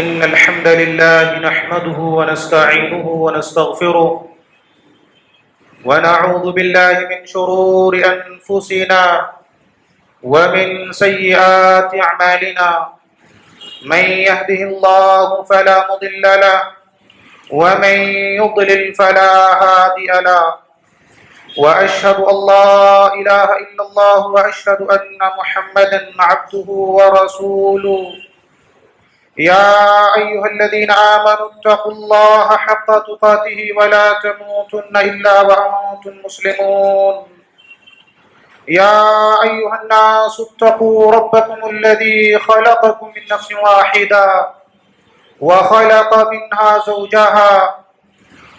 إن الحمد لله نحمده ونستعينه ونستغفره ونعوذ بالله من شرور أنفسنا ومن سيئات أعمالنا. من يهده الله فلا مضل له ومن يضلل فلا هادي له. وأشهد أن لا إله إلا الله وأشهد أن محمدا عبده ورسوله. يا أيها الذين آمنوا اتقوا الله حق تقاته ولا تموتن إلا وأنتم مسلمون. يا أيها الناس اتقوا ربكم الذي خلقكم من نفس واحدة وخلق منها زوجها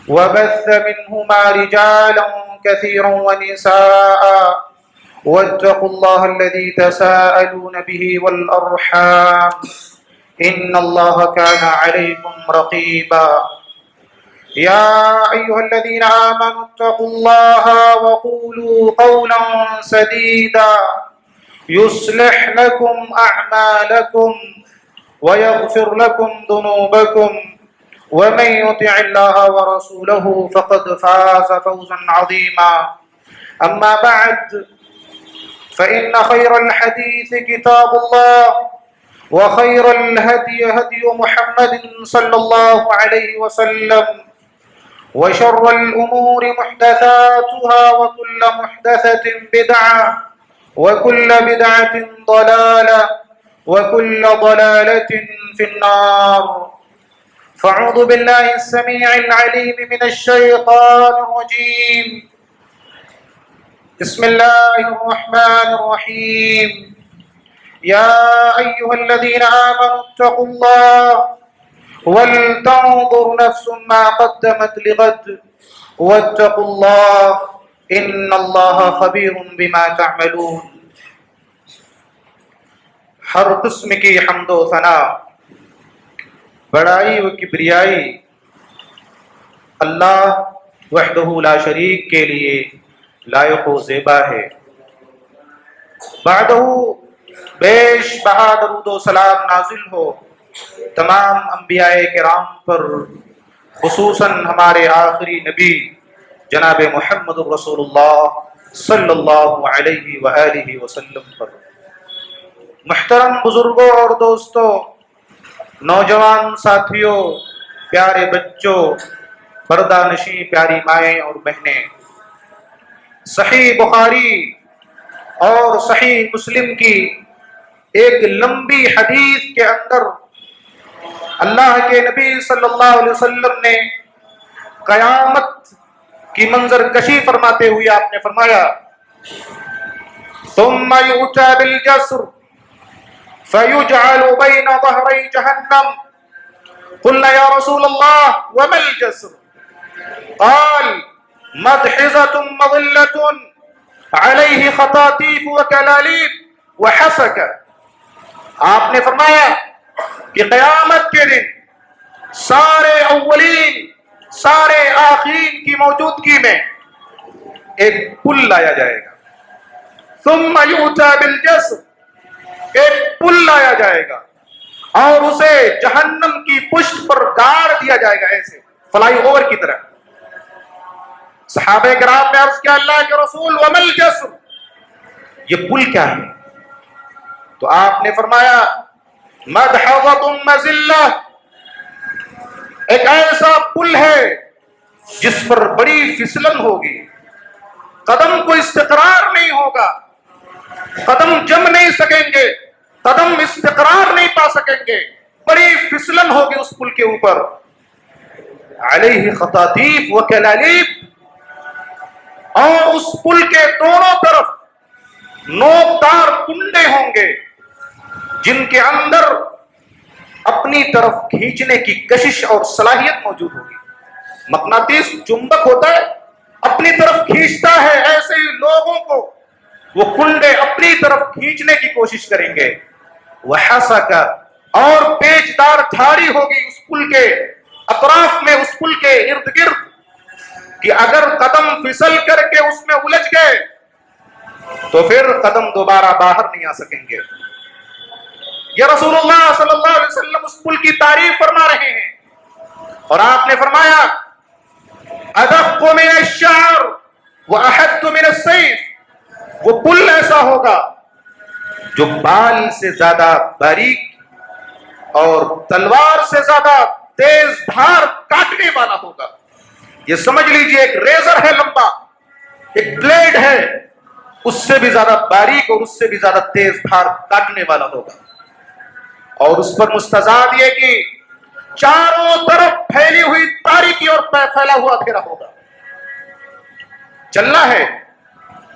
وبث منهما رجالا كثيرا ونساء واتقوا الله الذي تساءلون به والأرحام إن الله كان عليكم رقيبا. يا أيها الذين آمنوا اتقوا الله وقولوا قولا سديدا يصلح لكم أعمالكم ويغفر لكم ذنوبكم ومن يطع الله ورسوله فقد فاز فوزا عظيما. أما بعد فإن خير الحديث كتاب الله وخير الهدي هدي محمد صلى الله عليه وسلم وشر الأمور محدثاتها وكل محدثة بدعة وكل بدعة ضلالة وكل ضلالة في النار. فأعوذ بالله السميع العليم من الشيطان الرجيم. بسم الله الرحمن الرحيم. يا أيها الذين آمنوا اتقوا الله ولتنظر نفس ما قدمت لغد واتقوا الله إن الله خبير بما تعملون. ہر قسم کی حمد و ثنا، بڑائی و کبریائی اللہ وحدہ لا شریک کے لیے لائق و زیبا ہے. بعدہ بیش بہا درود و سلام نازل ہو تمام انبیاء کرام پر، خصوصاً ہمارے آخری نبی جناب محمد رسول اللہ صلی اللہ علیہ وآلہ وسلم پر. محترم بزرگوں اور دوستوں، نوجوان ساتھیوں، پیارے بچوں، پردہ نشیں پیاری مائیں اور بہنیں، صحیح بخاری اور صحیح مسلم کی ایک لمبی حدیث کے اندر اللہ کے نبی صلی اللہ علیہ وسلم نے قیامت کی منظر کشی فرماتے ہوئے آپ نے فرمایا: ثم یؤتی بالجسر فیجعل بین ظہری جہنم. قلنا یا رسول اللہ وما الجسر؟ قال مدحضة مظلة علیہ خطاطیف وکلالیب وحسک. آپ نے فرمایا کہ قیامت کے دن سارے اولین سارے آخرین کی موجودگی میں ایک پل لایا جائے گا. ثم یؤتی بالجسر، ایک پل لایا جائے گا اور اسے جہنم کی پشت پر گاڑ دیا جائے گا، ایسے فلائی اوور کی طرح. صحابہ کرام نے عرض کیا: اللہ کے رسول وما الجسر، یہ پل کیا ہے؟ تو آپ نے فرمایا: مدحضۃ مذلہ، ایک ایسا پل ہے جس پر بڑی پھسلن ہوگی، قدم کو استقرار نہیں ہوگا، قدم جم نہیں سکیں گے، قدم استقرار نہیں پا سکیں گے، بڑی پھسلن ہوگی اس پل کے اوپر. علیہ خطاطیف وکلالیب، اور اس پل کے دونوں طرف نوکدار کنڈے ہوں گے جن کے اندر اپنی طرف کھینچنے کی کشش اور صلاحیت موجود ہوگی. مقناطیس چمبک ہوتا ہے، اپنی طرف کھینچتا ہے، ایسے ہی لوگوں کو وہ کنڈے اپنی طرف کھینچنے کی کوشش کریں گے. وحسک، اور پیچدار دھاڑی ہوگی اس پل کے اطراف میں، اس پل کے ارد گرد، کہ اگر قدم پھسل کر کے اس میں الجھ گئے تو پھر قدم دوبارہ باہر نہیں آ سکیں گے. یہ رسول اللہ صلی اللہ علیہ وسلم اس پل کی تعریف تعریف فرما رہے ہیں، اور آپ نے فرمایا ادق من الشعر واحد من السیف، وہ پل ایسا ہوگا جو بال سے زیادہ باریک اور تلوار سے زیادہ تیز دھار کاٹنے والا ہوگا۔ یہ سمجھ لیجئے ایک ریزر ہے لمبا، ایک بلیڈ ہے، اس سے بھی زیادہ باریک اور اس سے بھی زیادہ تیز دھار کاٹنے والا ہوگا، اور اس پر مستزاد یہ کہ چاروں طرف پھیلی ہوئی تاریکی اور پھیلا ہوا اندھیرا ہوگا۔ چلنا ہے،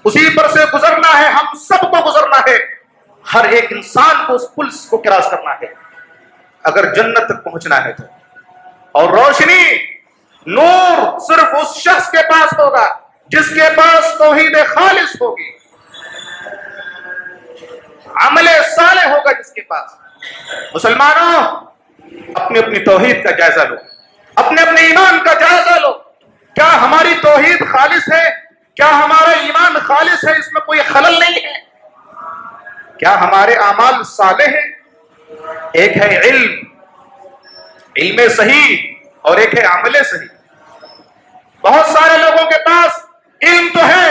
اسی پر سے گزرنا ہے، ہم سب کو گزرنا ہے، ہر ایک انسان کو اس پل کو کراس کرنا ہے اگر جنت تک پہنچنا ہے تو۔ اور روشنی، نور صرف اس شخص کے پاس ہوگا جس کے پاس توحید خالص ہوگی، عمل صالح ہوگا جس کے پاس۔ مسلمانوں، اپنی اپنی توحید کا جائزہ لو، اپنے اپنے ایمان کا جائزہ لو۔ کیا ہماری توحید خالص ہے؟ کیا ہمارا ایمان خالص ہے؟ اس میں کوئی خلل نہیں ہے؟ کیا ہمارے اعمال صالح ہیں؟ ایک ہے علم صحیح اور ایک ہے عمل صحیح۔ بہت سارے لوگوں کے پاس علم تو ہے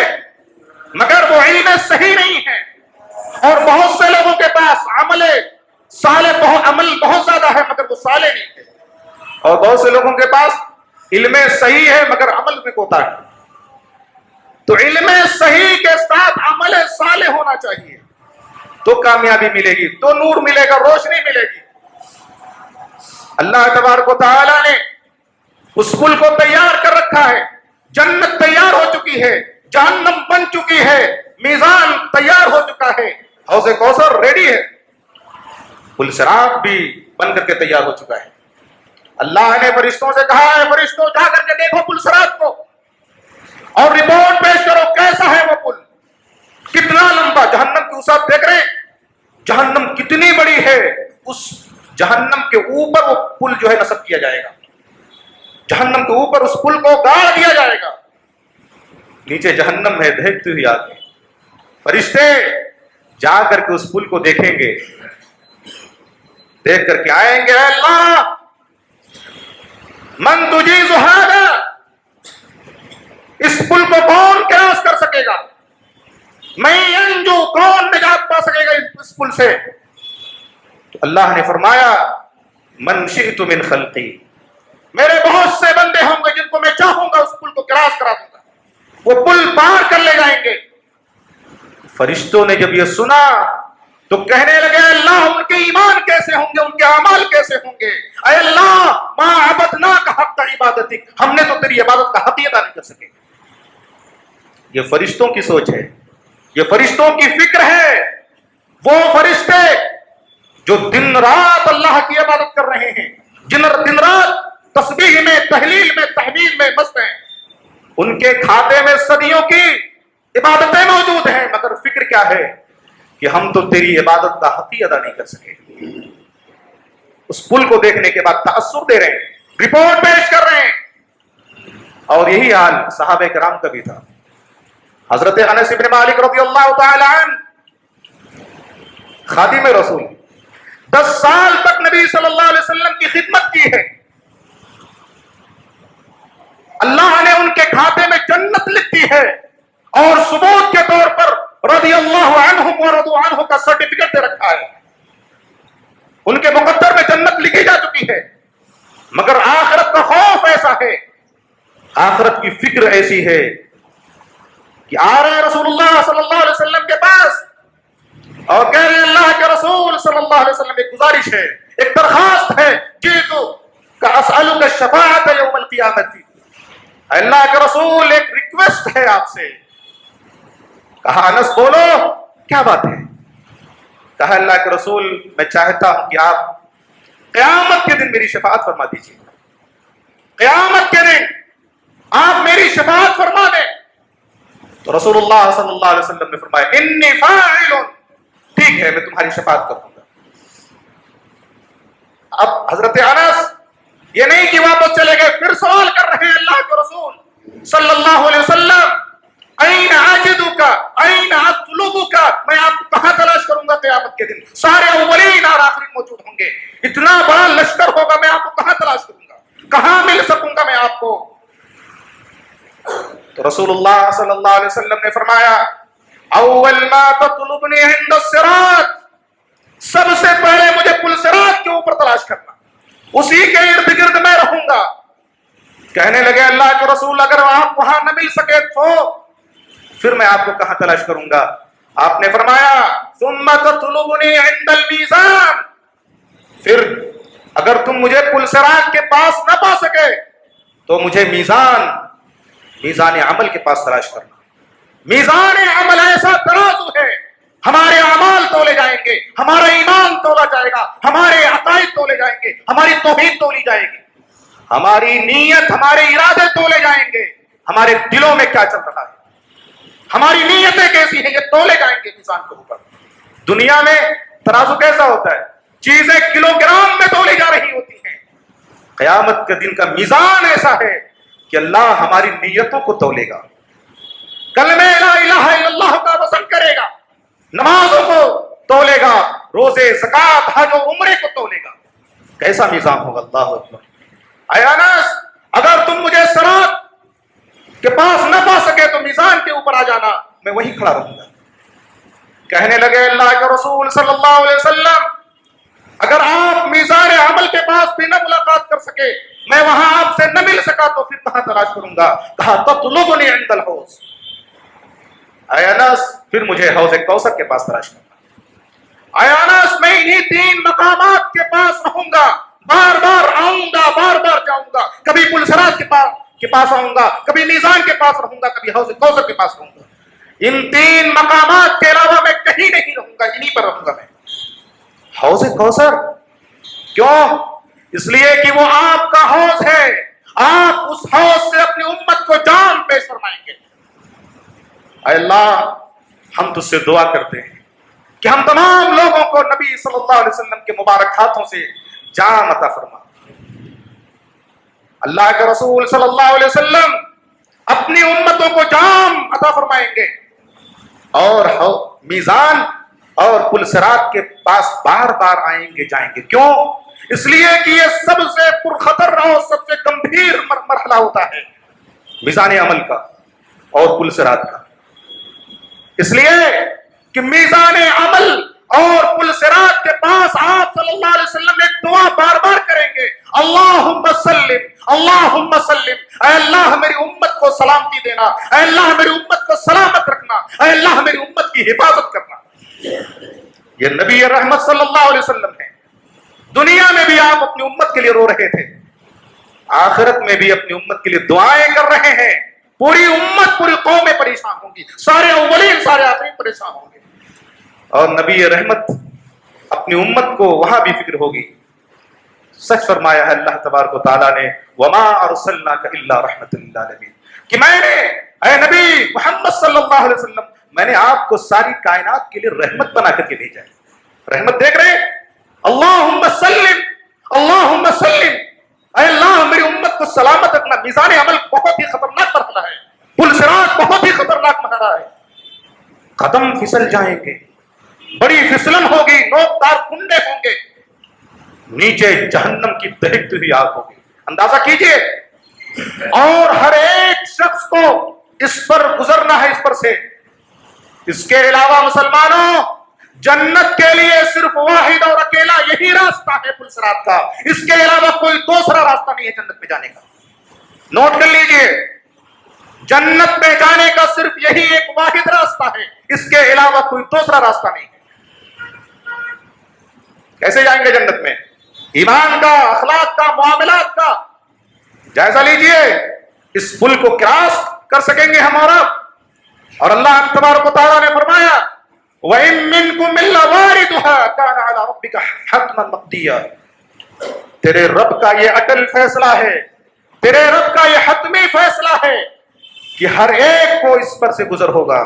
مگر وہ علم صحیح نہیں ہے، اور بہت سے لوگوں کے پاس عمل بہت زیادہ ہے مگر وہ صالح نہیں ہے، اور بہت سے لوگوں کے پاس علم صحیح ہے مگر عمل میں کوتا ہے۔ تو علم صحیح کے ساتھ عمل صالح ہونا چاہیے، تو کامیابی ملے گی، تو نور ملے گا، روشنی ملے گی۔ اللہ تبارک و تعالی نے اس پل کو تیار کر رکھا ہے، جنت تیار ہو چکی ہے، جہنم بن چکی ہے، میزان تیار ہو چکا ہے، حوض کوثر ریڈی ہے، پل صراط بھی بن کر کے تیار ہو چکا ہے۔ اللہ نے فرشتوں سے کہا ہے فرشتوں جا کر کے دیکھو پل صراط کو اور رپورٹ پیش کرو کیسا ہے وہ پل، کتنا لمبا۔ جہنم کی وسعت دیکھ رہے ہیں، جہنم کتنی بڑی ہے، اس جہنم کے اوپر وہ پل جو ہے نصب کیا جائے گا، جہنم کے اوپر اس پل کو گاڑ دیا جائے گا، نیچے جہنم ہے دہکتی ہوئی آگ۔ فرشتے جا کر کے اس پل کو دیکھیں گے، دیکھ کر کے آئیں گے، اے اللہ من تجیز ھذا، اس پل کو کون کراس کر سکے گا، میں انجو، کون نجات پا سکے گا اس پل سے؟ تو اللہ نے فرمایا من شئت من خلقی، میرے بہت سے بندے ہوں گے جن کو میں چاہوں گا اس پل کو کراس کرا دوں گا، وہ پل پار کر لے جائیں گے۔ فرشتوں نے جب یہ سنا تو کہنے لگے اللہ ان کے ایمان کیسے ہوں گے، ان کے اعمال کیسے ہوں گے، اے اللہ ما عبدناک حق عبادتک، ہم نے تو تیری عبادت کا حق ادا نہیں کر سکے۔ یہ فرشتوں کی سوچ ہے، یہ فرشتوں کی فکر ہے، وہ فرشتے جو دن رات اللہ کی عبادت کر رہے ہیں، دن رات تسبیح میں، تحلیل میں، تحمیل میں مست ہیں، ان کے کھاتے میں صدیوں کی عبادتیں موجود ہیں، مگر فکر کیا ہے کہ ہم تو تیری عبادت کا حق ادا نہیں کر سکے۔ اس پل کو دیکھنے کے بعد تأثر دے رہے ہیں، رپورٹ پیش کر رہے ہیں، اور یہی حال صحابہ کرام کا بھی تھا۔ حضرت انس بن مالک رضی اللہ تعالی عنہ خادم رسول، 10 سال تک نبی صلی اللہ علیہ وسلم کی خدمت کی ہے، اللہ نے ان کے کھاتے میں جنت لکھی ہے، اور ثبوت کے طور پر رضی اللہ عنہم ورضوا عنہ کا سرٹیفکیٹ دے رکھا ہے، ان کے مقدر میں جنت لکھی جا چکی ہے، مگر آخرت کا خوف ایسا ہے، آخرت کی فکر ایسی ہے کہ آ رہے رسول اللہ صلی اللہ علیہ وسلم کے پاس اور کہہ رہے اللہ کے رسول صلی اللہ علیہ وسلم، ایک گزارش ہے، ایک درخواست ہے، جیتو کہ اسألک الشفاعۃ یوم القیامت، اللہ کے رسول ایک ریکویسٹ ہے آپ سے۔ کہا انس بولو کیا بات ہے؟ کہا اللہ کے رسول میں چاہتا ہوں کہ آپ قیامت کے دن میری شفاعت فرما دیجیے، قیامت کے دن آپ میری شفاعت فرما دیں۔ تو رسول اللہ صلی اللہ علیہ وسلم نے فرمایا انی فاعل، ٹھیک ہے میں تمہاری شفاعت کر دوں گا۔ اب حضرت انس یہ نہیں کہ واپس چلے گئے، پھر سوال کر رہے ہیں اللہ کے رسول صلی اللہ علیہ وسلم این اجدک این اطلبک، میں آپ کو کہاں تلاش کروں گا قیامت کے دن؟ سارے اولین اور آخرین موجود ہوں گے، اتنا بڑا لشکر ہوگا، میں تو رسول اللہ صلی اللہ علیہ وسلم نے فرمایا اول ما تطلبنی عند الصراط، سب سے پہلے مجھے پل صراط کے اوپر تلاش کرنا، اسی کے ارد گرد میں رہوں گا۔ کہنے لگے اللہ کے رسول اگر آپ وہاں نہ مل سکے تو پھر میں آپ کو کہاں تلاش کروں گا؟ آپ نے فرمایا ثم تطلبنی عند المیزان، پھر اگر تم مجھے پل صراط کے پاس نہ پا سکے تو مجھے میزان عمل کے پاس تلاش کرنا۔ میزان عمل ایسا ترازو ہے، ہمارے اعمال تولے جائیں گے، ہمارا ایمان تولا جائے گا، ہمارے عقائد تولے جائیں گے، ہماری توحید تولی جائے گی، ہماری نیت، ہمارے ارادے تولے جائیں گے، ہمارے دلوں میں کیا چل رہا ہے، ہماری نیتیں کیسی ہیں، یہ تولے جائیں گے میزان کے اوپر۔ دنیا میں ترازو کیسا ہوتا ہے؟ چیزیں کلو گرام میں تولی جا رہی ہوتی ہیں۔ قیامت کے دن کا میزان ایسا ہے کہ اللہ ہماری نیتوں کو تولے گا، کلمہ لا الہ الا اللہ کا وزن کرے گا، نمازوں کو تولے گا، روزے، زکات، حج و عمرے کو تولے گا۔ کیسا میزان ہوگا؟ اللہ اکبر۔ اے انس، اگر تم مجھے صراط کے پاس نہ پا سکے تو میزان کے اوپر آ جانا، میں وہیں کھڑا رہوں گا۔ کہنے لگے اللہ کے رسول صلی اللہ علیہ وسلم اگر آپ میزان عمل کے پاس بھی نہ ملاقات کر سکے، میں وہاں آپ سے نہ مل سکا تو پھر کہاں تلاش کروں گا؟ کہا تطلبنی عند الحوض، اے انس پھر مجھے حوض کوثر کے پاس تلاش کرنا۔ اے انس میں انہی 3 مقامات کے پاس رہوں گا، بار بار آؤں گا، بار بار جاؤں گا، کبھی پل صراط کے پاس آؤں گا، کبھی میزان کے پاس رہوں گا، کبھی حوض کوثر کے پاس رہوں گا۔ ان 3 مقامات کے علاوہ میں کہیں نہیں رہوں گا، انہی پر رہوں گا میں۔ حوض کوثر کیوں؟ اس لیے کہ وہ آپ کا حوض ہے، آپ اس حوض سے اپنی امت کو جان پیش فرمائیں گے۔ اے اللہ ہم تجھ سے دعا کرتے ہیں کہ ہم تمام لوگوں کو نبی صلی اللہ علیہ وسلم کے مبارک ہاتھوں سے جام عطا فرما۔ اللہ کے رسول صلی اللہ علیہ وسلم اپنی امتوں کو جام عطا فرمائیں گے اور میزان اور پل صراط کے پاس بار بار آئیں گے جائیں گے۔ کیوں؟ اس لیے کہ یہ سب سے پرخطر اور سب سے گمبھیر مرحلہ ہوتا ہے میزان عمل کا اور پل صراط کا۔ اس لیے کہ میزان عمل اور پل صراط کے پاس آپ صلی اللہ علیہ وسلم ایک دعا بار بار کریں گے، اللہم سلم اللہم سلم، اے اللہ میری امت کو سلامتی دینا، اے اللہ میری امت کو سلامت رکھنا، اے اللہ میری امت کی حفاظت کرنا۔ یہ نبی رحمت صلی اللہ علیہ وسلم ہے۔ دنیا میں بھی آپ اپنی امت کے لیے رو رہے تھے، آخرت میں بھی اپنی امت کے لیے دعائیں کر رہے ہیں۔ پوری امت، پوری قومیں پریشان ہوں گی، سارے اولین سارے آخرین پریشان ہوں گے، اور نبی رحمت اپنی امت کو وہاں بھی فکر ہوگی۔ سچ فرمایا ہے اللہ تبارک و تعالیٰ نے وما ارسلناک الا رحمۃ للعالمین، کہ میں نے اے نبی محمد صلی اللہ علیہ وسلم میں نے آپ کو ساری کائنات کے لیے رحمت بنا کر کے بھیجا ہے۔ رحمت دیکھ رہے ہیں؟ اللہم سلم اللہم سلم، اے اللہ میری امت کو سلامت رکھنا۔ میزان عمل بہت ہی خطرناک مرحلہ ہے، پل صراط بہت ہی خطرناک مرحلہ ہے، قدم پھسل جائیں گے، بڑی پھسلن ہوگی، نوک دار کنڈے ہوں گے، نیچے جہنم کی دہکتی ہوئی آگ ہوگی۔ اندازہ کیجئے، اور ہر ایک شخص کو اس پر گزرنا ہے، اس پر سے۔ اس کے علاوہ مسلمانوں، جنت کے لیے صرف واحد اور اکیلا یہی راستہ ہے پل صراط کا، اس کے علاوہ کوئی دوسرا راستہ نہیں ہے جنت میں جانے کا۔ نوٹ کر لیجئے، جنت میں جانے کا صرف یہی ایک واحد راستہ ہے، اس کے علاوہ کوئی دوسرا راستہ نہیں ہے۔ کیسے جائیں گے جنت میں؟ ایمان کا، اخلاق کا، معاملات کا جائزہ لیجئے، اس پل کو کراس کر سکیں گے ہم اور اللہ تبارک و تعالیٰ نے فرمایا وَإِن مِّنكُمْ إِلَّا وَارِدُهَا كَانَ عَلَىٰ رَبِّكَ حَتْمًا مَقْضِيًّا۔ تیرے رب کا یہ اٹل فیصلہ ہے، تیرے رب کا یہ حتمی فیصلہ ہے کہ ہر ایک کو اس پر سے گزر ہوگا،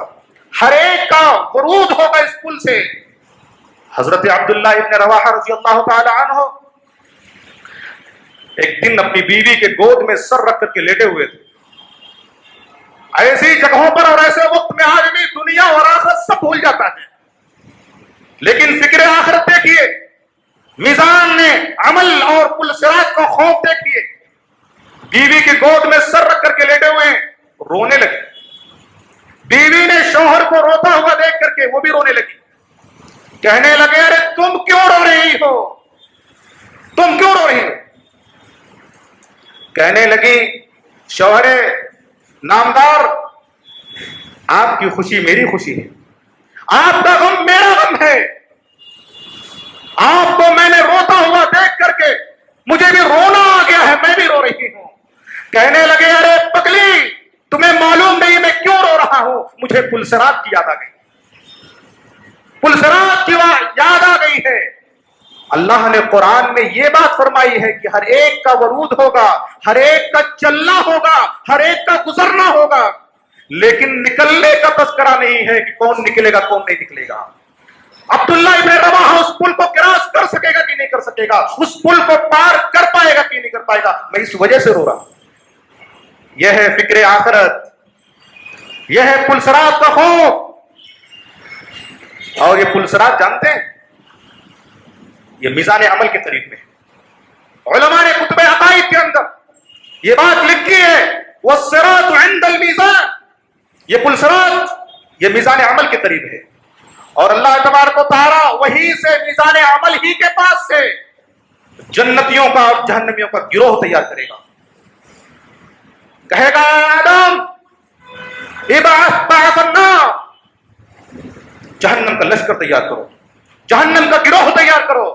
ہر ایک کا ورود ہوگا اس پل سے۔ حضرت عبداللہ ابن رواحہ رضی اللہ تعالی عنہ ایک دن اپنی بیوی کے گود میں سر رکھ کر کے لیٹے ہوئے تھے۔ ایسی جگہوں پر اور ایسے وقت میں آدمی دنیا اور آخرت سب بھول جاتا ہے، لیکن فکر آخرت دیکھیے، میزان نے عمل اور پل صراط کا خوف دیکھیے۔ بیوی کی گود میں سر رکھ کر کے لیٹے ہوئے ہیں، رونے لگی. بیوی نے شوہر کو روتا ہوا دیکھ کر کے وہ بھی رونے لگی. کہنے لگے ارے تم کیوں رو رہی ہو, تم کیوں رو رہی ہو؟ کہنے لگی شوہر نامدار, آپ کی خوشی میری خوشی ہے, آپ کا غم میرا غم ہے. آپ کو میں نے روتا ہوا دیکھ کر کے مجھے بھی رونا آ گیا ہے, میں بھی رو رہی ہوں. کہنے لگے ارے پگلی, تمہیں معلوم نہیں میں کیوں رو رہا ہوں؟ مجھے پلسرات کی یاد آ گئی, پلسرات کی یاد آ گئی ہے. اللہ نے قرآن میں یہ بات فرمائی ہے کہ ہر ایک کا ورود ہوگا, ہر ایک کا چلنا ہوگا, ہر ایک کا گزرنا ہوگا, لیکن نکلنے کا تذکرہ نہیں ہے کہ کون نکلے گا کون نہیں نکلے گا. عبداللہ ابن رواحہ اس پل کو کراس کر سکے گا کہ نہیں کر سکے گا, اس پل کو پار کر پائے گا کہ نہیں کر پائے گا, میں اس وجہ سے رو رہا ہوں. یہ ہے فکر آخرت, یہ ہے پلسرات کا خوف. اور یہ پلسرات جانتے ہیں یہ میزان عمل کے قریب میں. علماء نے کتب عقائد کے اندر یہ بات لکھی ہے, والصراط عند المیزان, یہ پلسرات یہ میزان عمل کے قریب ہے. اور اللہ تبارک و تعالی وہی سے میزان عمل ہی کے پاس سے جنتیوں کا اور جہنمیوں کا گروہ تیار کرے گا. کہے گا آدم ابعث النار, جہنم کا لشکر تیار کرو, جہنم کا گروہ تیار کرو.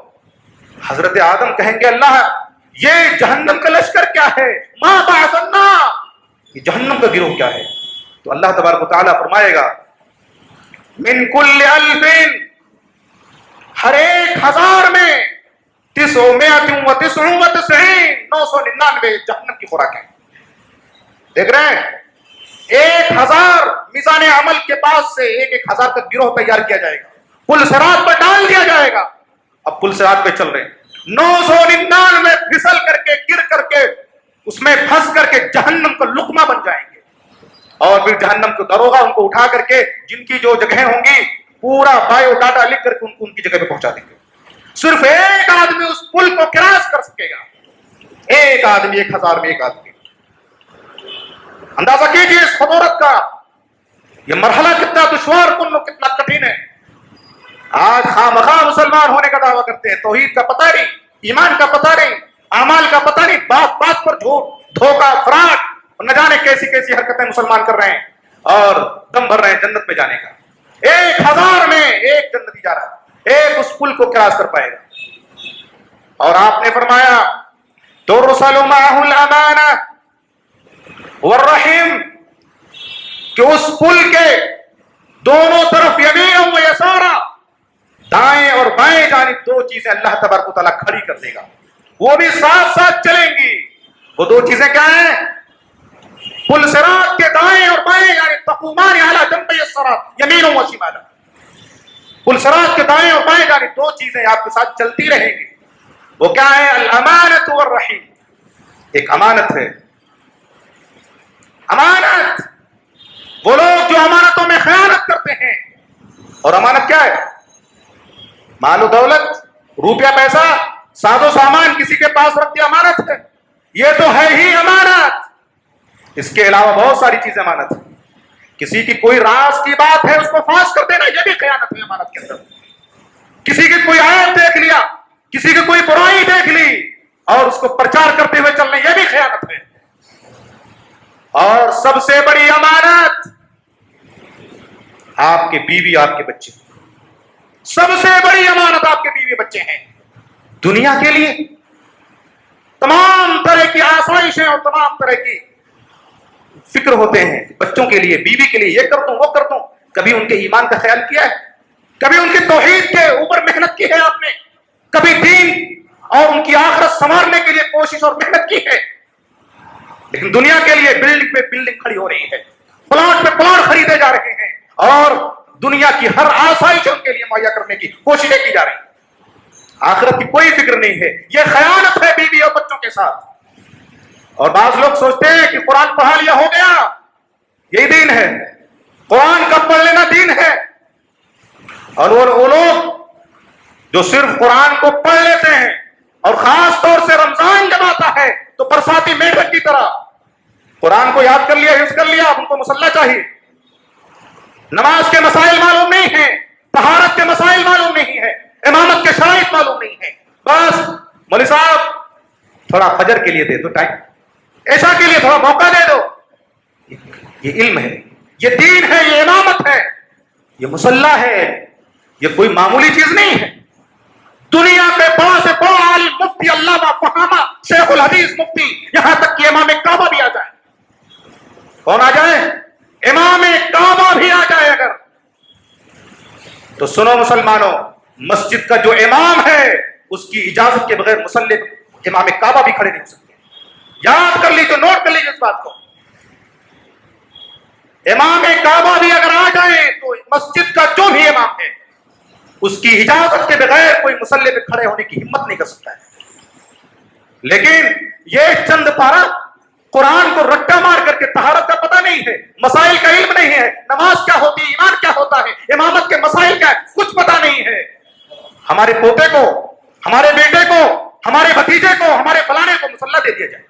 حضرت آدم کہیں گے اللہ یہ جہنم کا لشکر کیا ہے؟ ما بعث النار, یہ جہنم کا گروہ کیا ہے؟ تو اللہ تبارک و تعالیٰ فرمائے گا من کل الف, ہر ایک ہزار میں 999 جہنم کی خوراک ہے. دیکھ رہے ہیں 1000 میزان عمل کے پاس سے 1000 کا گروہ تیار کیا جائے گا, پل صراط پر ڈال دیا جائے گا. اب پل صراط پہ چل رہے ہیں, 999 پھسل کر کے گر کر کے اس میں پھنس کر کے جہنم کا لقمہ بن جائیں گے. اور پھر جہنم کو دروغہ ان کو اٹھا کر کے جن کی جو جگہیں ہوں گی پورا بایو ڈاٹا لکھ کر کے ان کو ان کی جگہ پہ پہنچا دیں گے. صرف ایک آدمی اس پل کو کراس کر سکے گا, ایک آدمی 1000 میں ایک آدمی. اندازہ کیجیے اس خطورت کا, یہ مرحلہ کتنا دشوار کن, کتنا کٹھن ہے. آج خامخواہ مسلمان ہونے کا دعویٰ کرتے ہیں, توحید کا پتہ نہیں, ایمان کا پتہ نہیں, اعمال کا پتہ نہیں, بات بات پر جھوٹ دھوکہ فراڈ اور نہ جانے کیسی کیسی حرکتیں مسلمان کر رہے ہیں اور دم بھر رہے ہیں جنت میں جانے کا. 1000 میں ایک جنتی جا رہا ہے, ایک اس پل کو کراس کر پائے گا. اور آپ نے فرمایا ترسل معه الامانہ والرحم, کہ اس پل کے دونوں طرف یمین و یسارا, دائیں اور بائیں جانب 2 چیزیں اللہ تبارک و تعالیٰ کھڑی کر دے گا, وہ بھی ساتھ ساتھ چلیں گی. وہ 2 چیزیں کیا ہیں؟ پل صراط کے دائیں اور بائیں یعنی تقومان علی جنبی الصراط یمین و شمالا, پل صراط کے دائیں اور بائیں جانب 2 چیزیں آپ کے ساتھ چلتی رہیں گی. وہ کیا ہے؟ الامانۃ والرحیم. ایک امانت ہے, امانت وہ لوگ جو امانتوں میں خیانت کرتے ہیں. اور امانت کیا ہے؟ مال و دولت, روپیہ پیسہ, ساز و سامان کسی کے پاس رکھ دیا امانت ہے, یہ تو ہے ہی امانت. اس کے علاوہ بہت ساری چیزیں امانت ہے. کسی کی کوئی راز کی بات ہے اس کو فاش کر دینا, یہ بھی خیانت ہے امانت کے اندر. کسی کی کوئی عیب دیکھ لیا, کسی کی کوئی برائی دیکھ لی اور اس کو پرچار کرتے ہوئے چلنا, یہ بھی خیانت ہے. اور سب سے بڑی امانت آپ کے بیوی, آپ کے بچے. سب سے بڑی امانت آپ کے بیوی بچے ہیں. دنیا کے لیے تمام طرح کی آسائشیں اور تمام طرح کی فکر ہوتے ہیں بچوں کے لیے, بیوی کے لیے, یہ کر دوں وہ کر دوں. کبھی ان کے ایمان کا خیال کیا ہے؟ کبھی ان کی توحید کے اوپر محنت کی ہے آپ نے؟ کبھی دین اور ان کی آخرت سنوارنے کے لیے کوشش اور محنت کی ہے؟ لیکن دنیا کے لیے بلڈنگ پہ بلڈنگ کھڑی ہو رہی ہے, پلاٹ پہ پلاٹ خریدے جا رہے ہیں اور دنیا کی ہر آسائش ان کے لیے مہیا کرنے کی کوششیں کی جا رہی ہیں. آخرت کی کوئی فکر نہیں ہے. یہ خیانت ہے بیوی اور بچوں کے ساتھ. اور بعض لوگ سوچتے ہیں کہ قرآن پڑھا لیا ہو گیا, یہی دین ہے, قرآن کا پڑھ لینا دین ہے. اور وہ لوگ جو صرف قرآن کو پڑھ لیتے ہیں اور خاص طور سے رمضان جب آتا ہے تو برساتی میڈک کی طرح قرآن کو یاد کر لیا، حفظ کر لیا، اب ان کو مصلی چاہیے. نماز کے مسائل معلوم نہیں ہیں، طہارت کے مسائل معلوم نہیں ہے، امامت کے شرائط معلوم نہیں ہے. بس مولوی صاحب تھوڑا فجر کے لیے دے دو ٹائم، عشاء کے لیے تھوڑا موقع دے دو. یہ علم ہے، یہ دین ہے، یہ امامت ہے، یہ مصلی ہے، یہ کوئی معمولی چیز نہیں ہے. دنیا کے بڑا سے بڑا عالم مفتی علامہ فہامہ شیخ الحدیث مفتی، یہاں تک کہ امام کعبہ بھی آ جائے. کون آ جائے؟ امام کعبہ بھی آ جائے اگر. تو سنو مسلمانوں، مسجد کا جو امام ہے اس کی اجازت کے بغیر مصلی امام کعبہ بھی کھڑے نہیں ہو سکتے. یاد کر لیجیے، نوٹ کر لیجیے اس بات کو. امام کعبہ بھی اگر آ جائے تو مسجد کا جو بھی امام ہے اس کی اجازت کے بغیر کوئی مصلی پہ کھڑے ہونے کی ہمت نہیں کر سکتا ہے. لیکن یہ چند پارہ قرآن کو رٹا مار کر کے طہارت کا پتہ نہیں ہے، مسائل کا علم نہیں ہے، نماز کیا ہوتی ہے، ایمان کیا ہوتا ہے، امامت کے مسائل کا کچھ پتہ نہیں ہے. ہمارے پوتے کو، ہمارے بیٹے کو، ہمارے بھتیجے کو، ہمارے فلانے کو مصلی دے دیا جائے.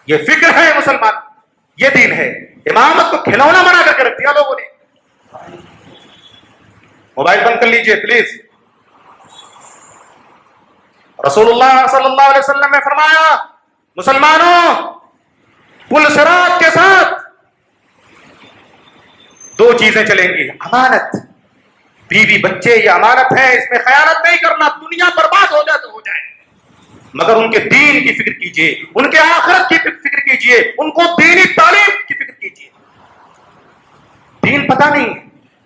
یہ فکر ہے مسلمان، یہ دین ہے. امامت کو کھلونا بنا کر کے رکھ دیا لوگوں نے. موبائل بند کر لیجئے پلیز. رسول اللہ صلی اللہ علیہ وسلم نے فرمایا، مسلمانوں پل صراط کے ساتھ دو چیزیں چلیں گی. امانت، بیوی بچے یہ امانت ہے، اس میں خیانت نہیں کرنا. دنیا برباد ہو جائے تو ہو جائے، مگر ان کے دین کی فکر کیجئے، ان کے آخرت کی فکر کیجئے، ان کو دینی تعلیم کی فکر کیجئے. دین پتہ نہیں،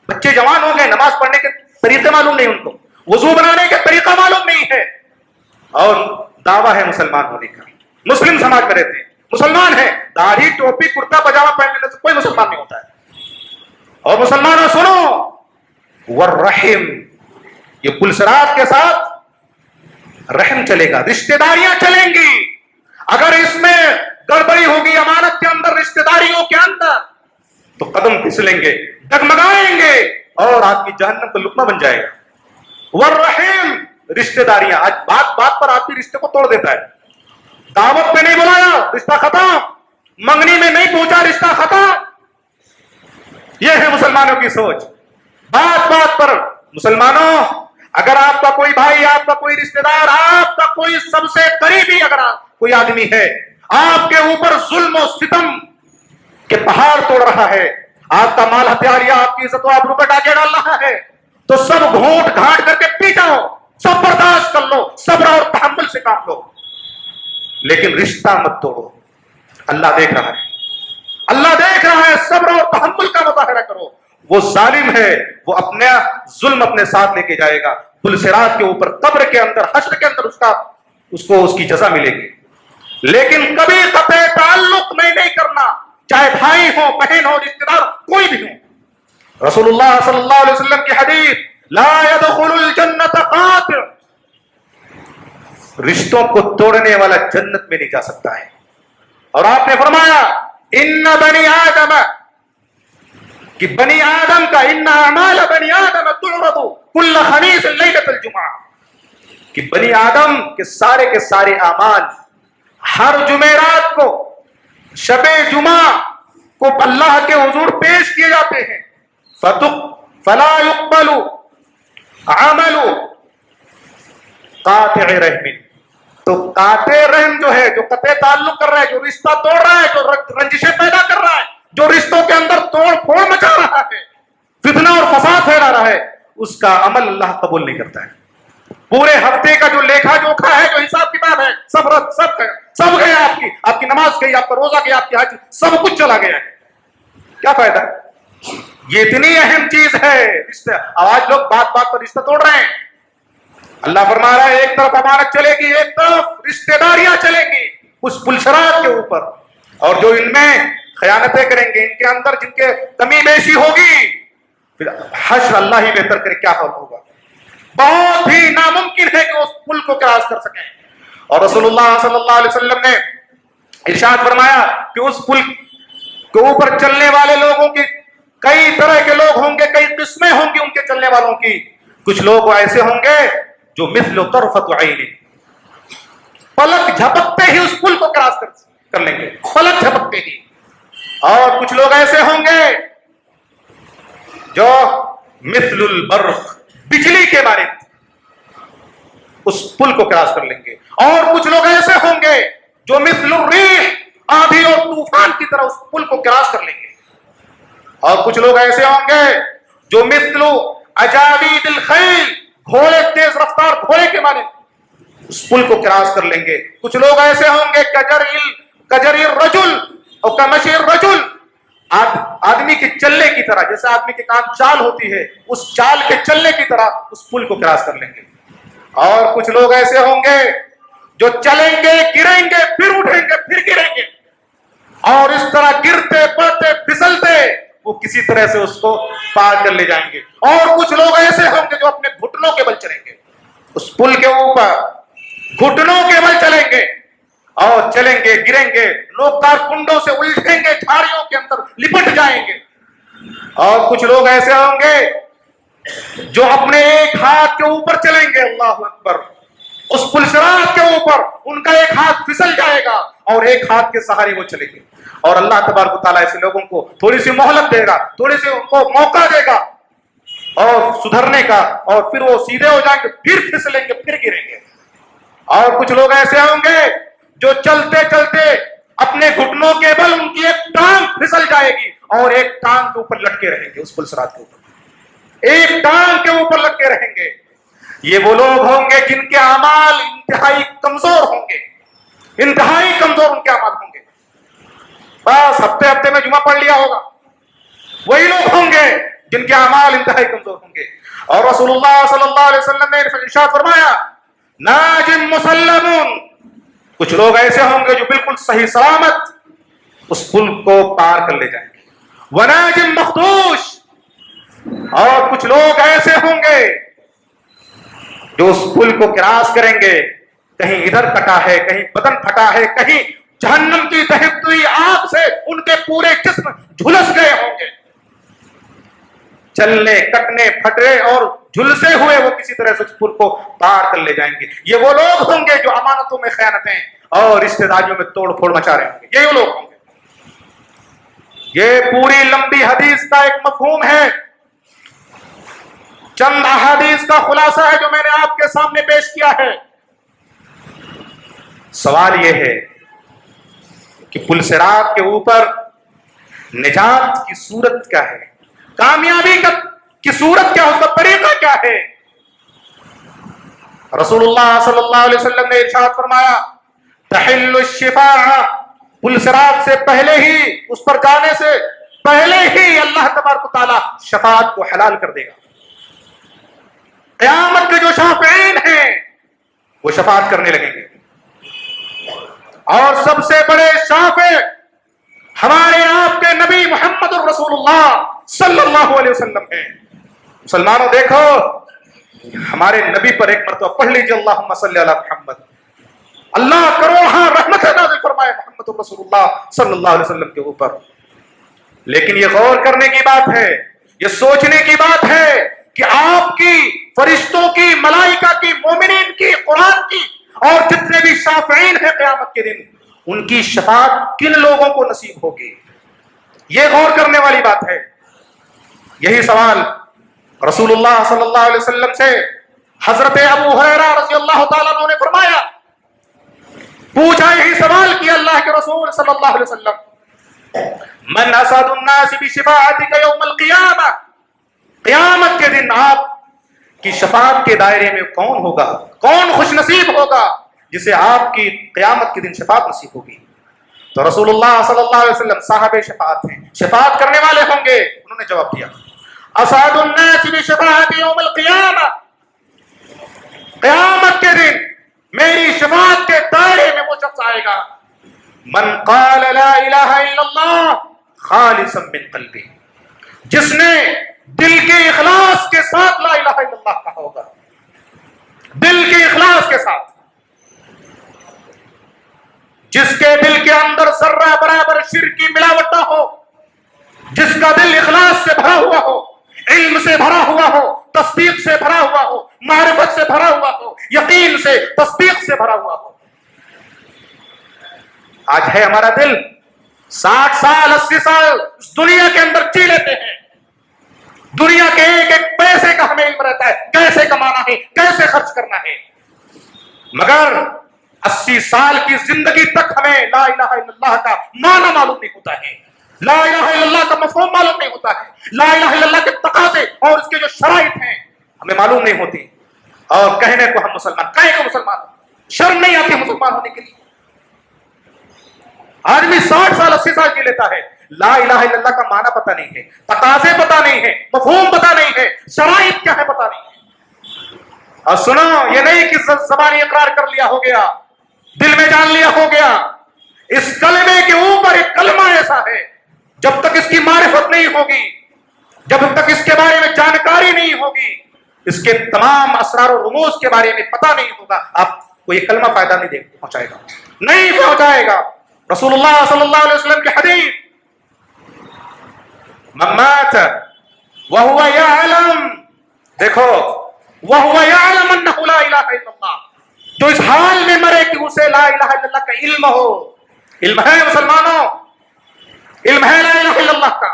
بچے جوان ہو گئے، نماز پڑھنے کے طریقے معلوم نہیں، ان کو وضو بنانے کے طریقہ معلوم نہیں ہے، اور دعویٰ ہے مسلمان ہونے کا، مسلم سماج میں رہتے ہیں، مسلمان ہے، داڑھی ٹوپی کرتا پجامہ پہننے سے کوئی مسلمان نہیں ہوتا ہے. اور مسلمانوں سنو، والرحم، یہ پل صراط کے ساتھ رحم چلے گا، رشتہ داریاں چلیں گی. اگر اس میں گڑبڑی ہوگی امانت کے اندر، رشتہ داریوں کے اندر، تو قدم پھسلیں گے، ڈگمگائیں گے، اور آدمی جہنم کا لقمہ بن جائے گا. والرحم، رشتہ داریاں. آج بات بات پر آدمی رشتے کو توڑ دیتا ہے. دعوت پہ نہیں بلایا، رشتہ ختم. منگنی میں نہیں پہنچا، رشتہ ختم. یہ ہے مسلمانوں کی سوچ. بات بات پر مسلمانوں، اگر آپ کا کوئی بھائی، آپ کا کوئی رشتہ دار، آپ کا کوئی سب سے قریبی اگر کوئی آدمی ہے، آپ کے اوپر ظلم و ستم کے پہاڑ توڑ رہا ہے، آپ کا مال ہتھیار یا آپ کی عزت و آبرو پہ ڈاکے ڈال رہا ہے، تو سب گھونٹ گھانٹ کر کے پی جاؤ، سب برداشت کر لو، صبر اور تحمل سے کام لو، لیکن رشتہ مت توڑو. اللہ دیکھ رہا ہے، اللہ دیکھ رہا ہے. صبر اور تحمل کا مظاہرہ کرو. وہ ظالم ہے، وہ اپنا ظلم اپنے ساتھ لے کے جائے گا. پل صراط کے اوپر، قبر کے اندر، حشر کے اندر اس کو اس کی جزا ملے گی. لیکن کبھی قطع تعلق نہیں کرنا، چاہے بھائی ہو، بہن ہو، رشتہ دار کوئی بھی ہو. رسول اللہ صلی اللہ علیہ وسلم کی حدیث، لا يدخل الجنت قاطع، رشتوں کو توڑنے والا جنت میں نہیں جا سکتا ہے. اور آپ نے فرمایا، ان بنی آدم، کہ بنی آدم کا، ان اعمال بنی آدم تعرض کل خمیس لیلۃ الجمعہ، کہ بنی آدم کے سارے اعمال ہر جمعرات کو، شب جمعہ کو اللہ کے حضور پیش کیے جاتے ہیں. فلا يقبل عمل قاطع رحم، تو قاطع رحم جو ہے، جو قطع تعلق کر رہا ہے، جو رشتہ توڑ رہا ہے، جو رنجشیں پیدا کر رہا ہے، جو رشتوں کے اندر توڑ پھوڑ مچا رہا ہے، فتنہ اور فساد پھیلا رہا ہے، اس کا عمل اللہ قبول نہیں کرتا ہے. پورے ہفتے کا جو لیکھا جوکھا ہے، جو حساب کتاب ہے، سب گیا. آپ کی نماز گئی، آپ کا روزہ گیا، آپ کی حج، سب کچھ چلا گیا ہے. کیا فائدہ؟ یہ اتنی اہم چیز ہے رشتہ. آج لوگ بات بات پر رشتہ توڑ رہے ہیں. اللہ فرما رہا ہے، ایک طرف امانت چلے گی، ایک طرف رشتہ داریاں چلیں گی اس پل صراط کے اوپر. اور جو ان میں خیانتیں کریں گے، ان کے اندر جن کے کمی بیشی ہوگی، پھر حشر اللہ ہی بہتر کرے کیا حال ہوگا. بہت ہی ناممکن ہے کہ اس پل کو کراس کر سکیں. اور رسول اللہ صلی اللہ علیہ وسلم نے ارشاد فرمایا کہ اس پل کے اوپر چلنے والے لوگوں کی کئی طرح کے لوگ ہوں گے، کئی قسمیں ہوں گی ان کے چلنے والوں کی. کچھ لوگ ایسے ہوں گے جو مثل طرفۃ عین، پلک جھپکتے ہی اس پل کو کراس کر لیں گے، پلک جھپکتے ہی. اور کچھ لوگ ایسے ہوں گے جو مثل البرق بجلی کے مانند اس پل کو کراس کر لیں گے، اور کچھ لوگ ایسے ہوں گے جو مثل الریح آندھی اور طوفان کی طرح اس پل کو کراس کر لیں گے، اور کچھ لوگ ایسے ہوں گے جو مثل اجاوید الخیل گھوڑے، تیز رفتار گھوڑے کے مانند اس پل کو کراس کر لیں گے، کچھ لوگ ایسے ہوں گے کجر الرجل اور کمشی الرجل، آدمی کے چلنے کی طرح، جیسے آدمی کے کام چال ہوتی ہے اس چال کے چلنے کی طرح اس پل کو کراس کر لیں گے، اور کچھ لوگ ایسے ہوں گے جو چلیں گے، گریں گے، پھر اٹھیں گے، پھر گریں گے، اور اس طرح گرتے پڑتے پھسلتے وہ کسی طرح سے اس کو پار کر لے جائیں گے، اور کچھ لوگ ایسے ہوں گے جو اپنے گھٹنوں کے بل چلیں گے، اس پل کے اوپر گھٹنوں کے بل چلیں گے، اور چلیں گے، گریں گے، لوگ کارکنڈوں سے الجھیں گے، جھاڑیوں کے اندر لپٹ جائیں گے، اور کچھ لوگ ایسے ہوں گے جو اپنے ایک ہاتھ کے اوپر چلیں گے، اللہ اکبر، اس پل صراط کے اوپر ان کا ایک ہاتھ پھسل جائے گا اور ایک ہاتھ کے سہارے وہ چلیں گے، اور اللہ تبارک و تعالیٰ ایسے لوگوں کو تھوڑی سی مہلت دے گا، تھوڑی سی ان کو موقع دے گا اور سدھرنے کا، اور پھر وہ سیدھے ہو جائیں گے، پھر پھسلیں گے، پھر گریں گے، اور کچھ لوگ ایسے ہوں گے جو چلتے چلتے اپنے گھٹنوں کے بل ان کی ایک ٹانگ پھسل جائے گی اور ایک ٹانگ کے اوپر لٹکے رہیں گے، اس پل صراط کے اوپر ایک ٹانگ کے اوپر لٹکے رہیں گے۔ یہ وہ لوگ ہوں گے جن کے اعمال انتہائی کمزور ہوں گے، انتہائی کمزور ان کے اعمال ہوں گے، بس ہفتے میں جمعہ پڑھ لیا ہوگا، وہی لوگ ہوں گے جن کے اعمال انتہائی کمزور ہوں گے، اور رسول اللہ صلی اللہ علیہ وسلم نے ارشاد فرمایا ناجم مسلمون، کچھ لوگ ایسے ہوں گے جو بالکل صحیح سلامت اس پل کو پار کر لے جائیں گے، وناجم مخدوش، اور کچھ لوگ ایسے ہوں گے جو اس پل کو کراس کریں گے، کہیں ادھر کٹا ہے، کہیں بدن پھٹا ہے، کہیں جہنم کی دہکتی ہوئی آگ سے ان کے پورے جسم جھلس گئے ہوں گے، چلنے، کٹنے، پھٹے اور جھلسے ہوئے وہ کسی طرح سے اس پل کو پار کر لے جائیں گے۔ یہ وہ لوگ ہوں گے جو امانتوں میں خیانتیں اور رشتہ داریوں میں توڑ پھوڑ مچا رہے ہوں گے، یہ وہ لوگ ہوں گے۔ یہ پوری لمبی حدیث کا ایک مفہوم ہے، چند احادیث کا خلاصہ ہے جو میں نے آپ کے سامنے پیش کیا ہے۔ سوال یہ ہے کہ پل صراط کے اوپر نجات کی صورت کیا ہے، کامیابی کی صورت کیا ہے، اس کا طریقہ کیا ہے؟ رسول اللہ صلی اللہ علیہ وسلم نے ارشاد فرمایا تحل الشفاعہ، پل صراط سے پہلے ہی، اس پر جانے سے پہلے ہی اللہ تبارک و تعالی شفاعت کو حلال کر دے گا۔ قیامت کے جو شافعین ہیں وہ شفاعت کرنے لگیں گے، اور سب سے بڑے شافع ہمارے آپ کے نبی محمد الرسول اللہ صلی اللہ علیہ وسلم ہیں۔ مسلمانوں دیکھو، ہمارے نبی پر ایک مرتبہ پڑھ لیجیے اللہم صلی علی محمد، اللہ کروڑاں رحمت نازل فرمائے محمد الرسول اللہ صلی اللہ علیہ وسلم کے اوپر۔ لیکن یہ غور کرنے کی بات ہے، یہ سوچنے کی بات ہے کہ آپ کی، فرشتوں کی، ملائکہ کی، مومنین کی، قرآن کی، اور جتنے بھی شافعین ہیں قیامت کے دن، ان کی شفاعت کن لوگوں کو نصیب ہوگی، یہ غور کرنے والی بات ہے۔ یہی سوال رسول اللہ صلی اللہ علیہ وسلم سے حضرت ابو ہریرہ رضی اللہ تعالیٰ عنہ نے فرمایا، پوچھا یہی سوال کیا اللہ کے رسول صلی اللہ علیہ وسلم، من اسعد الناس بشفاعتک یوم القیامہ، قیامت کے دن آپ کی شفاعت کے دائرے میں کون ہوگا، کون خوش نصیب ہوگا جسے آپ کی قیامت کے دن شفاعت نصیب ہوگی؟ تو رسول اللہ صلی اللہ علیہ وسلم صاحب شفاعت ہیں، شفاعت کرنے والے ہوں گے۔ انہوں نے جواب دیا اسعد الناس بشفاعت یوم القیامہ، قیامت کے دن میری شفاعت کے دائرے میں وہ شخص آئے گا من قال لا الہ الا اللہ خالصا من قلبہ، جس نے دل کے اخلاص کے ساتھ لا الہ الا اللہ کہا ہوگا، دل کے اخلاص کے ساتھ، جس کے دل کے اندر ذرہ برابر شرک کی ملاوٹ نہ ہو، جس کا دل اخلاص سے بھرا ہوا ہو، علم سے بھرا ہوا ہو، تصدیق سے بھرا ہوا ہو، معرفت سے بھرا ہوا ہو، یقین سے، تصدیق سے بھرا ہوا ہو۔ آج ہے ہمارا دل 60 سال 80 سال اس دنیا کے اندر جی لیتے ہیں، دنیا کے ایک ایک پیسے کا ہمیں علم رہتا ہے، کیسے کمانا ہے، کیسے خرچ کرنا ہے، مگر 80 سال کی زندگی تک ہمیں لا الہ الا اللہ کا معنی معلوم نہیں ہوتا ہے، لا الہ الا اللہ کا مفہوم معلوم نہیں ہوتا ہے، لا الہ الا اللہ کے تقاضے اور اس کے جو شرائط ہیں ہمیں معلوم نہیں ہوتی، اور کہنے کو ہم مسلمان، کہے کو مسلمان، شرم نہیں آتی مسلمان ہونے کے لیے۔ آدمی 60 سال 80 سال جی لیتا ہے، لا الہ الا اللہ کا معنی پتہ نہیں ہے، تقاضے پتہ نہیں ہے، مفہوم پتہ نہیں ہے، شرائط کیا ہے پتہ نہیں ہے۔ اور سنو، یہ نہیں کہ زبانی اقرار کر لیا ہو گیا، دل میں جان لیا ہو گیا، اس کلمے کے اوپر ایک کلمہ ایسا ہے، جب تک اس کی معرفت نہیں ہوگی، جب تک اس کے بارے میں جانکاری نہیں ہوگی، اس کے تمام اسرار و رموز کے بارے میں پتہ نہیں ہوگا، آپ کو یہ کلمہ فائدہ نہیں پہنچائے گا، نہیں پہنچائے گا۔ رسول اللہ صلی اللہ علیہ وسلم کی حدیث، من مات وهو يعلم، دیکھو، وهو يعلم انه لا الہ الا اللہ، جو اس حال میں مرے کہ اسے لا الہ الا اللہ کا علم ہو، علم ہے مسلمانوں، علم ہے لا الہ الا اللہ کا،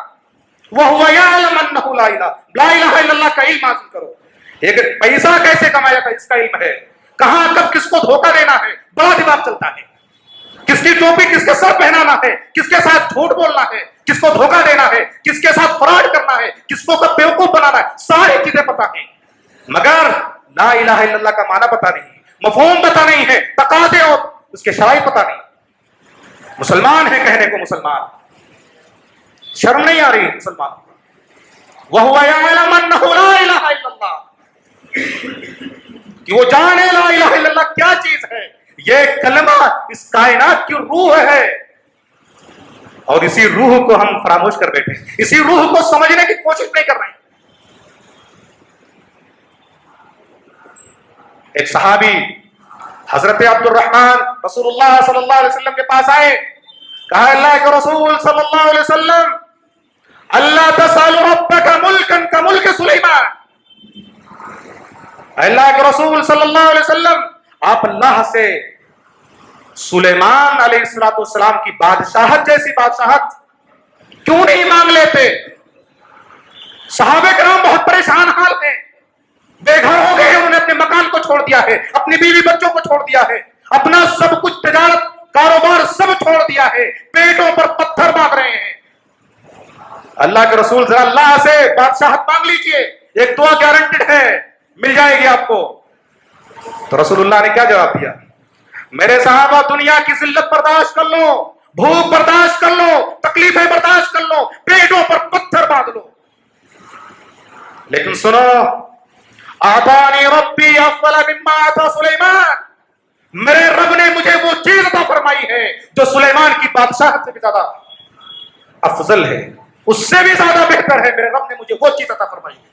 وهو يعلم انه لا الہ الا اللہ کا علم حاصل کرو۔ ایک پیسہ کیسے کمایا تھا اس کا علم ہے، کہاں کب کس کو دھوکہ دینا ہے بڑا دماغ چلتا ہے، کس کی ٹوپی کس کے سر پہنانا ہے، کس کے ساتھ جھوٹ بولنا ہے، کس کو دھوکہ دینا ہے، کس کے ساتھ فراڈ کرنا ہے، کس کو کب بیوقوف بنانا ہے، ساری چیزیں پتہ ہیں، مگر لا الہ الا اللہ کا معنی پتہ نہیں، مفہوم پتہ نہیں ہے، تقاضے اور اس کے شرائط پتہ نہیں۔ مسلمان ہے کہنے کو مسلمان، شرم نہیں آ رہی مسلمان، وَهُوَ يَعْلَمُ أَنَّهُ لَا إِلَهَ إِلَّا اللَّهُ، کہ وہ جانے لا الہ الا اللہ کیا چیز ہے، یہ کلمہ اس کائنات کی روح ہے، اور اسی روح کو ہم فراموش کر بیٹھے، اسی روح کو سمجھنے کی کوشش نہیں کر رہے ہیں۔ ایک صحابی حضرت عبد الرحمن رسول اللہ صلی اللہ علیہ وسلم کے پاس آئے، کہا اللہ کے رسول صلی اللہ علیہ وسلم، اللہ تسأل ربک ملکا کملک سلیمان، اللہ کے رسول صلی اللہ علیہ وسلم آپ اللہ سے سلیمان علیہ السلام کی بادشاہت جیسی بادشاہت کیوں نہیں مانگ لیتے؟ صحابہ کرام بہت پریشان حال ہیں، بے گھر ہو گئے، انہوں نے اپنے مکان کو چھوڑ دیا ہے، اپنی بیوی بچوں کو چھوڑ دیا ہے، اپنا سب کچھ تجارت کاروبار سب چھوڑ دیا ہے، پیٹوں پر پتھر مانگ رہے ہیں۔ اللہ کے رسول ذرا اللہ سے بادشاہت مانگ لیجئے، ایک دعا گارنٹیڈ ہے، مل جائے گی آپ کو۔ تو رسول اللہ نے کیا جواب دیا؟ میرے صحابہ، دنیا کی ذلت برداشت کر لو، بھوک برداشت کر لو، تکلیفیں برداشت کر لو، پیٹوں پر پتھر باندھ لو، لیکن سنو، اعطانی ربی افضل مما اعطى سلیمان، میرے رب نے مجھے وہ چیز عطا فرمائی ہے جو سلیمان کی بادشاہت سے بھی زیادہ افضل ہے، اس سے بھی زیادہ بہتر ہے، میرے رب نے مجھے وہ چیز عطا فرمائی ہے۔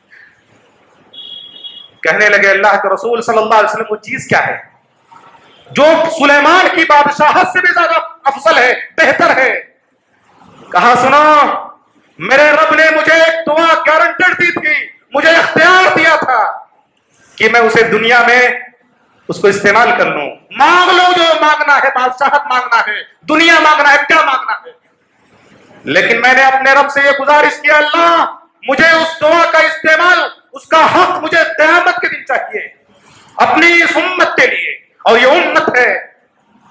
کہنے لگے اللہ کے رسول صلی اللہ علیہ وسلم وہ چیز کیا ہے جو سلیمان کی بادشاہت سے بھی زیادہ افضل ہے، بہتر ہے؟ کہا سنو، میرے رب نے مجھے ایک دعا گارنٹیڈ دی تھی، مجھے اختیار دیا تھا کہ میں اسے دنیا میں اس کو استعمال کر لوں، مانگ لو جو مانگنا ہے، بادشاہت مانگنا ہے، دنیا مانگنا ہے، کیا مانگنا ہے، لیکن میں نے اپنے رب سے یہ گزارش کیا، اللہ مجھے اس دعا کا استعمال، اس کا حق مجھے قیامت کے دن چاہیے، اپنی اس امت کے لیے۔ اور یہ امت ہے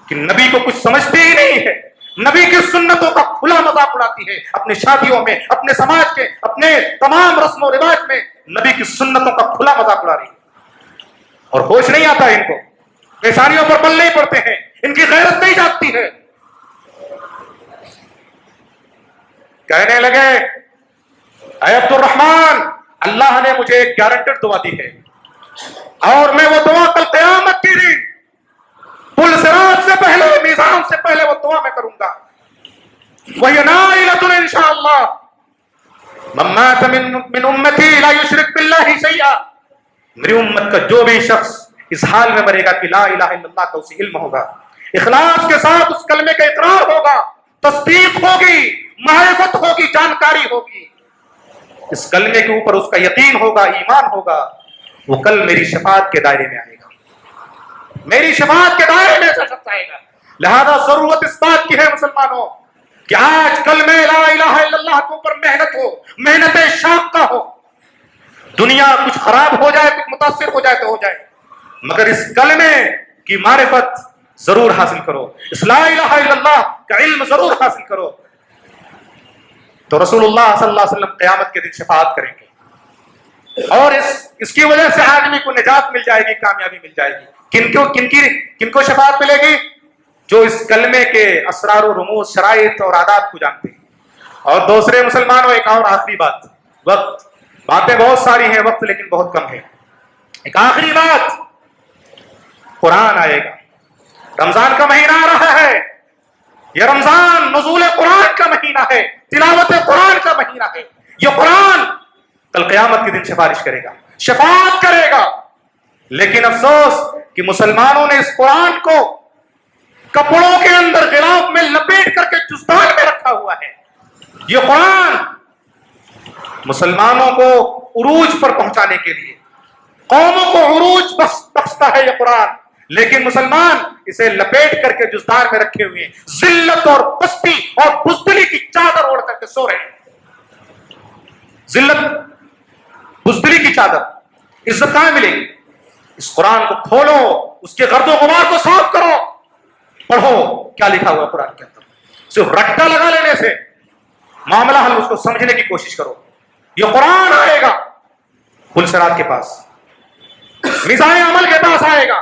کہ نبی کو کچھ سمجھتی ہی نہیں ہے، نبی کی سنتوں کا کھلا مذاق اڑاتی ہے، اپنے شادیوں میں، اپنے سماج کے، اپنے تمام رسم و رواج میں نبی کی سنتوں کا کھلا مذاق اڑا رہی ہے، اور ہوش نہیں آتا ان کو، پیشانیوں پر بل نہیں پڑتے ہیں، ان کی غیرت نہیں جاگتی ہے۔ کہنے لگے اے عبد الرحمن، اللہ نے مجھے ایک گارنٹیڈ دعا دی ہے، اور میں وہ دعا کل قیامت کی دن پل صراط سے پہلے، میزان سے پہلے وہ دعا میں کروں گا، وَهِيَ نَائِلَةٌ إِنْ شَاءَ اللَّهُ مَن مَّاتَ مِنْ أُمَّتِي لَا يُشْرِكْ بِاللَّهِ شَيْئًا، میری امت کا جو بھی شخص اس حال میں مرے گا کہ لا الہ الا اللہ کا اسے علم ہوگا، اخلاص کے ساتھ اس کلمے کا اقرار ہوگا، تصدیق ہوگی، معرفت ہوگی، جانکاری ہوگی، اس کلمے کے اوپر اس کا یقین ہوگا، ایمان ہوگا، وہ کل میری شفاعت کے دائرے میں آئے گا، میری شفاعت کے دائرے میں ایسا شخص آئے گا۔ لہذا ضرورت اس بات کی ہے مسلمانوں کہ آج کلمہ لا الہ الا اللہ کے اوپر محنت ہو، محنت شاقہ ہو، دنیا کچھ خراب ہو جائے، کچھ متاثر ہو جائے تو ہو جائے، مگر اس کلمے کی معرفت ضرور حاصل کرو، اس لا الہ الا اللہ کا علم ضرور حاصل کرو، تو رسول اللہ صلی اللہ علیہ وسلم قیامت کے دن شفاعت کریں گے، اور اس کی وجہ سے آدمی کو نجات مل جائے گی، کامیابی مل جائے گی۔ کن کو شفاعت ملے گی؟ جو اس کلمے کے اسرار و رموز، شرائط اور آداب کو جانتے ہیں۔ اور دوسرے مسلمانوں، ایک اور آخری بات، باتیں بہت ساری ہیں، وقت لیکن بہت کم ہے، ایک آخری بات، قرآن آئے گا، رمضان کا مہینہ آ رہا ہے، یہ رمضان نزول قرآن کا مہینہ ہے، تلاوت قرآن کا مہینہ ہے، یہ قرآن کل قیامت کے دن سفارش کرے گا، شفاعت کرے گا، لیکن افسوس کہ مسلمانوں نے اس قرآن کو کپڑوں کے اندر غلاف میں لپیٹ کر کے جزدان میں رکھا ہوا ہے۔ یہ قرآن مسلمانوں کو عروج پر پہنچانے کے لیے، قوموں کو عروج بخشتا ہے یہ قرآن، لیکن مسلمان اسے لپیٹ کر کے جزدان میں رکھے ہوئے ہیں، ذلت اور پستی اور بزدلی کی چادر اوڑھ کر کے سو رہے ہیں۔ ذلت، بزدلی کی چادر، عزت کہاں ملے گی؟ اس قرآن کو کھولو، اس کے گرد و غبار کو صاف کرو، پڑھو کیا لکھا ہوا قرآن کے اندر، صرف رٹا لگا لینے سے معاملہ حل، اس کو سمجھنے کی کوشش کرو۔ یہ قرآن آئے گا پل صراط کے پاس، میزان عمل کے پاس آئے گا،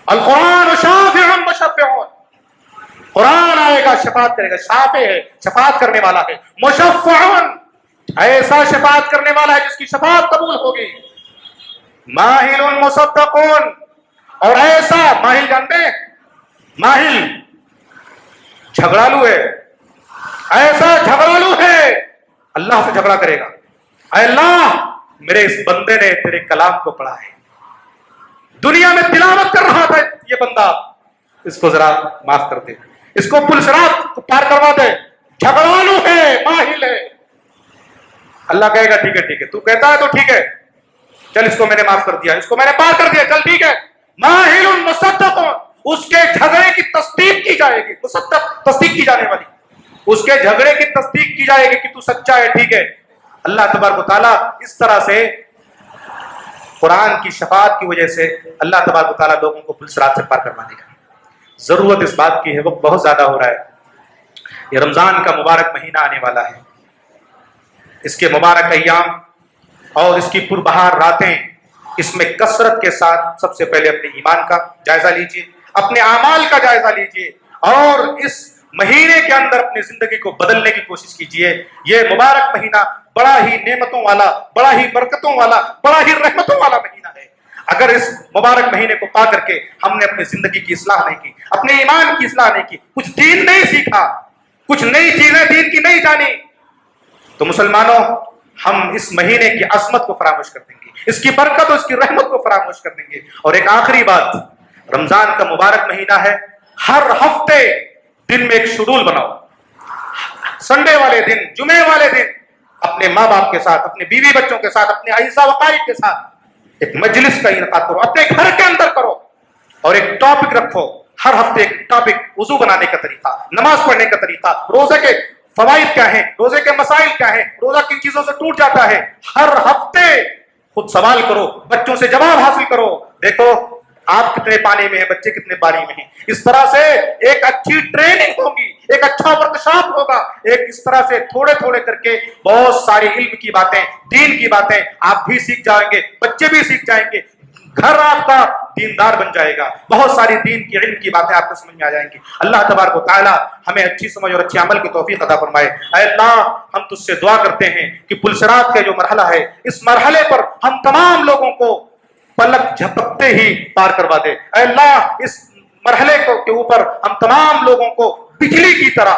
القرآن شافع مشفع، قرآن آئے گا شفاعت کرے گا، شافع ہے شفاعت کرنے والا ہے، مشفع ایسا شفاعت کرنے والا ہے جس کی شفاعت قبول ہوگی، ماہل مصدقون، اور ایسا ماہل جانتے ہیں، ماہل جھگڑالو ہے، ایسا جھگڑالو ہے، اللہ سے جھگڑا کرے گا، اے اللہ میرے اس بندے نے تیرے کلام کو پڑھا ہے، دنیا میں تلاوت کر رہا تھا یہ بندہ، اس کو ذرا معاف کر دے، اس کو پل صراط پار کروا دے، جھگڑالو ہے، ماہل ہے۔ اللہ کہے گا ٹھیک ہے ٹھیک ہے، تو کہتا ہے تو ٹھیک ہے، چل اس کو میں نے معاف کر دیا، اس کو میں نے پار کر دیا، چل ٹھیک ہے، ماہل مصدق، اس کے جھگڑے کی تصدیق کی جائے گی، مصدق تصدیق کی جانے والی، اس کے جھگڑے کی تصدیق کی جائے گی کہ تو سچا ہے، ٹھیک ہے۔ اللہ تبارک و تعالیٰ اس طرح سے قرآن کی شفاعت کی وجہ سے اللہ تبارک و تعالیٰ لوگوں کو پل صراط سے پار کروا دے گا۔ ضرورت اس بات کی ہے، وقت بہت زیادہ ہو رہا ہے، یہ رمضان کا مبارک مہینہ آنے والا ہے، اس کے مبارک ایام اور اس کی پربہار راتیں، اس میں کثرت کے ساتھ سب سے پہلے اپنے ایمان کا جائزہ لیجئے، اپنے اعمال کا جائزہ لیجئے، اور اس مہینے کے اندر اپنی زندگی کو بدلنے کی کوشش کیجئے۔ یہ مبارک مہینہ بڑا ہی نعمتوں والا، بڑا ہی برکتوں والا، بڑا ہی رحمتوں والا مہینہ ہے۔ اگر اس مبارک مہینے کو پا کر کے ہم نے اپنی زندگی کی اصلاح نہیں کی، اپنے ایمان کی اصلاح نہیں کی، کچھ دین نہیں سیکھا، کچھ نئی چیزیں دین کی نہیں جانی، تو مسلمانوں ہم اس مہینے کی عظمت کو فراموش کر دیں گے، اس کی برکت اور اس کی رحمت کو فراموش کر دیں گے۔ اور ایک آخری بات، رمضان کا مبارک مہینہ ہے، ہر ہفتے دن میں ایک شیڈول بناؤ، سنڈے والے دن، جمعے والے دن اپنے ماں باپ کے ساتھ، اپنے بیوی بچوں کے ساتھ، اپنے اعزاء وقائب کے ساتھ ایک مجلس کا انعقاد کرو، اپنے گھر کے اندر کرو، اور ایک ٹاپک رکھو، ہر ہفتے ایک ٹاپک، وضو بنانے کا طریقہ، نماز پڑھنے کا طریقہ، روزے کے فوائد کیا ہیں، روزے کے مسائل کیا ہیں، روزہ کن چیزوں سے ٹوٹ جاتا ہے، ہر ہفتے خود سوال کرو، بچوں سے جواب حاصل کرو، دیکھو آپ کتنے پانی میں ہیں، بچے کتنے پانی میں ہیں۔ اس طرح سے ایک اچھی ٹریننگ ہوگی، ایک اچھا ورکشاپ ہوگا، ایک اس طرح سے تھوڑے تھوڑے کر کے بہت ساری علم کی باتیں، دین کی باتیں آپ بھی سیکھ جائیں گے، بچے بھی سیکھ جائیں گے، گھر آپ کا دیندار بن جائے گا، بہت ساری دین کی علم کی باتیں آپ کو سمجھ میں آ جائیں گی۔ اللہ تبارک و تعالیٰ ہمیں اچھی سمجھ اور اچھے عمل کی توفیق عطا فرمائے۔ اے اللہ ہم تجھ سے دعا کرتے ہیں کہ پل صراط کا جو مرحلہ ہے، اس مرحلے پر ہم تمام لوگوں کو پلک جھپکتے ہی پار کروا دے۔ اے اللہ اس مرحلے کے اوپر ہم تمام لوگوں کو بجلی کی طرح،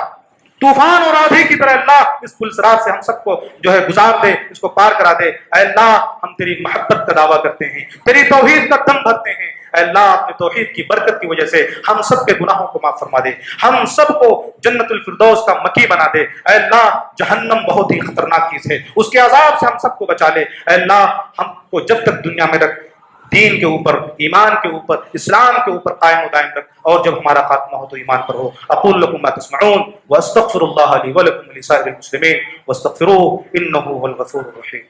طوفان اور آندھی کی طرح اللہ اس پل صراط سے ہم سب کو جو ہے گزار دے، اس کو پار کرا دے۔ اے اللہ ہم تیری محبت کا دعویٰ کرتے ہیں، تیری توحید کا دم بھرتے ہیں۔ اے اللہ اپنے توحید کی برکت کی وجہ سے ہم سب کے گناہوں کو معاف فرما دے، ہم سب کو جنت الفردوس کا مکی بنا دے۔ اے اللہ جہنم بہت ہی خطرناک چیز ہے، اس کے عذاب سے ہم سب کو بچا لے۔ اے اللہ ہم کو جب تک دنیا میں دین کے اوپر، ایمان کے اوپر، اسلام کے اوپر قائم و دائم رکھ، اور جب ہمارا خاتمہ ہو تو ایمان پر ہو۔ اقول لکم ما تسمعون واستغفر اللہ لی ولکم ولسائر المسلمین واستغفروہ انہ هو الغفور الرحیم۔